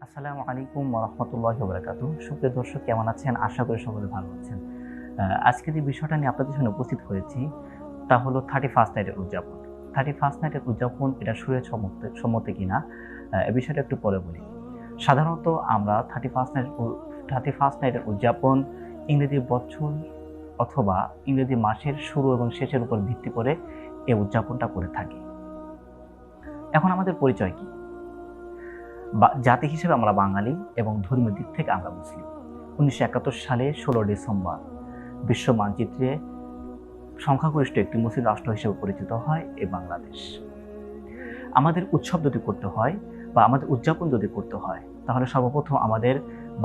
আসসালামু আলাইকুম ওয়া রাহমাতুল্লাহি ওয়া বারাকাতুহু। সুপ্রিয় দর্শক, কেমন আছেন? আশা করি সকলে ভালো আছেন। আজকে যে বিষয়টা নিয়ে আপনাদের সামনে উপস্থিত হয়েছি তা হলো 31st নাইটের উদযাপন। 31st নাইটের উদযাপন এটা শরীয়ত সম্মত কিনা এ বিষয়টা একটু পরে বলি। সাধারণত আমরা 31st নাইটের উদযাপন ইংরেজি বছর অথবা ইংরেজি মাসের শুরু এবং শেষের উপর ভিত্তি করে এই উদযাপনটা করে থাকি। এখন আমাদের পরিচয় কি? জাতি হিসেবে আমরা বাঙালি এবং ধর্মীয় দিক থেকে আমরা মুসলিম। 1971 সালে 16 ডিসেম্বর বিশ্ব মানচিত্রে সংখ্যাগরিষ্ঠ একটি মুসলিম রাষ্ট্র হিসেবে পরিচিত হয় এই বাংলাদেশ। আমাদের উৎসব যদি করতে হয় বা আমাদের উদযাপন যদি করতে হয়, তাহলে সর্বপ্রথম আমাদের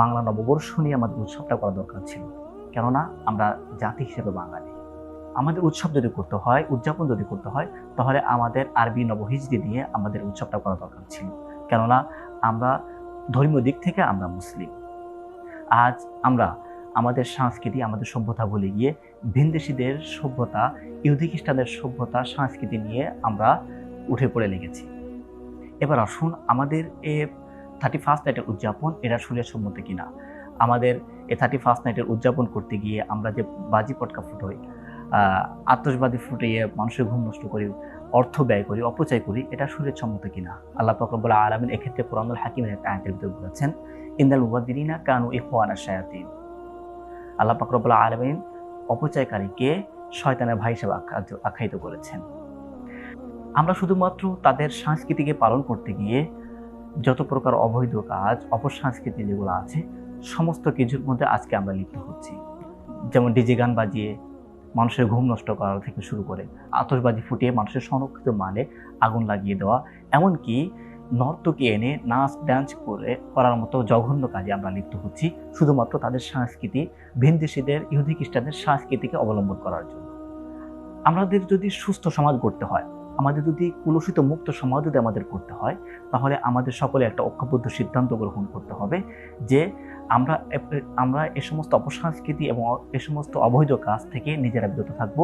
বাংলা নববর্ষ নিয়ে আমাদের উৎসবটা করা দরকার ছিল, কেননা আমরা জাতি হিসেবে বাঙালি। আমাদের উৎসব যদি করতে হয়, উদযাপন যদি করতে হয়, তাহলে আমাদের আরবি নবহিজরি দিয়ে আমাদের উৎসবটা করা দরকার ছিল, কেননা আমরা ধর্মীয় দিক থেকে আমরা মুসলিম। আজ আমরা আমাদের সংস্কৃতি, আমাদের সভ্যতা ভুলে গিয়ে ভিনদেশীদের সভ্যতা, ইহুদি খ্রিস্টানদের সভ্যতা, সংস্কৃতি নিয়ে আমরা উঠে পড়ে লেগেছি। এবার আসুন, আমাদের এ 31st নাইটের উদযাপন এটা শরীয়ত সম্মত কিনা। আমাদের এই 31st নাইটের উদযাপন করতে গিয়ে আমরা যে বাজি পটকা ফুটোই, আতশবাজি ফুটিয়ে মানুষের ঘুম নষ্ট করি, অর্থ ব্যয় করি, অপচয় করি, এটা শরীয়ত সম্মত কিনা। আল্লাহ পাক রব্বুল আলামিন এক্ষেত্রে কুরআনুল হাকিমের একটা আয়াতের ভিতরে বলেছেন, ইন্নাল মুবাযযিরিনা কানু ইখওয়ানাশ শায়াতিন। আল্লাহ পাক রব্বুল আলামিন অপচয়কারীকে শয়তানের ভাই হিসেবে আখ্যায়িত করেছেন। আমরা শুধুমাত্র তাদের সংস্কৃতিকে পালন করতে গিয়ে যত প্রকার অবৈধ কাজ, অপসংস্কৃতি যেগুলো আছে, সমস্ত কিছুর মধ্যে আজকে আমরা লিপ্ত হচ্ছি। যেমন ডিজে গান বাজিয়ে মানুষের ঘুম নষ্ট করা থেকে শুরু করে আতশবাজি ফুটিয়ে মানুষের সংরক্ষিত মালে আগুন লাগিয়ে দেওয়া, এমনকি নর্তকী এনে নাচ ডান্স করার মতো জঘন্য কাজে আমরা লিপ্ত হচ্ছি, শুধুমাত্র তাদের সংস্কৃতি, ভিনদেশীদের, ইহুদি খ্রিস্টানদের সংস্কৃতিকে অবলম্বন করার জন্য। আমাদের যদি সুস্থ সমাজ গড়তে হয়, আমাদের যদি কুলুষিত মুক্ত সমাজ যদি আমাদের করতে হয়, তাহলে আমাদের সকলে একটা ঐক্যবদ্ধ সিদ্ধান্ত গ্রহণ করতে হবে যে আমরা এ সমস্ত অপসংস্কৃতি এবং এ সমস্ত অবৈধ কাজ থেকে নিজেরা বিরত থাকব,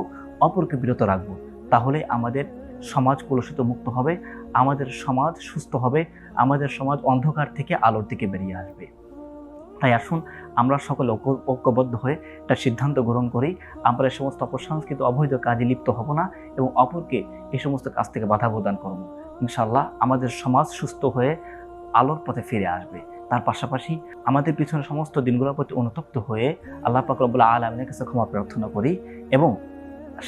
অপরকে বিরত রাখবো। তাহলে আমাদের সমাজ কলুষিত মুক্ত হবে, আমাদের সমাজ সুস্থ হবে, আমাদের সমাজ অন্ধকার থেকে আলোর দিকে বেরিয়ে আসবে। তাই আসুন, আমরা সকলে ঐক্যবদ্ধ হয়ে একটা সিদ্ধান্ত গ্রহণ করি, আমরা এই সমস্ত অপসংস্কৃত অবৈধ কাজে লিপ্ত হব না এবং অপরকে এই সমস্ত কাজ থেকে বাধা প্রদান করব। ইনশাআল্লাহ আমাদের সমাজ সুস্থ হয়ে আলোর পথে ফিরে আসবে। তার পাশাপাশি আমাদের পিছনে সমস্ত দিনগুলোর প্রতি অনুতপ্ত হয়ে আল্লাহ পাক রব্বুল আলামিনের কাছে ক্ষমা প্রার্থনা করি এবং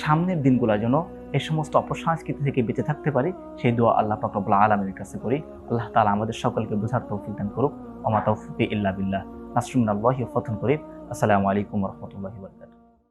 সামনের দিনগুলোর জন্য এই সমস্ত অপসংস্কৃতি থেকে বেঁচে থাকতে পারি, সেই দোয়া আল্লাহ পাক রব্বুল আলামিনের কাছে করি। আল্লাহ তাআলা আমাদের সকলকে বোঝার তৌফিক দান করুক। ওয়া মা তাওফিকি ইল্লা বিল্লাহ। নাসরুন মিনাল্লাহি ওয়া ফাতহুন করিব। আসসালামু আলাইকুম ওয়া রাহমাতুল্লাহি ওয়া বারাকাতুহু।